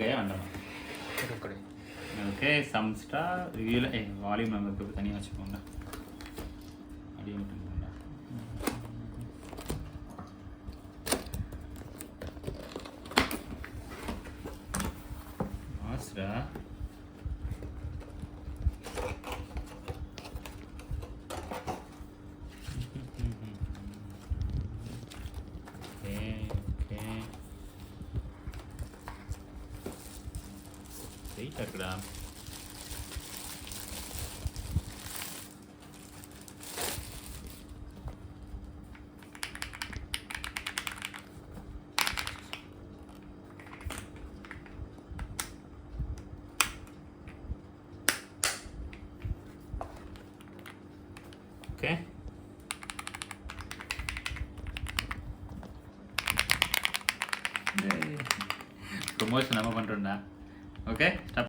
முருங்கைக்காயை வேண்டாம். Okay சம்ஸ்டா ரிவியூவில் volume நம்பருக்கு தனியாக வச்சுக்கோங்க. அப்படியே மட்டும் மாஸ்டா வெயிட்டாக இருக்குடா. ஓகே ப்ரொமோஷன் நம்ம பண்ணுறோம்டா. Okay stop.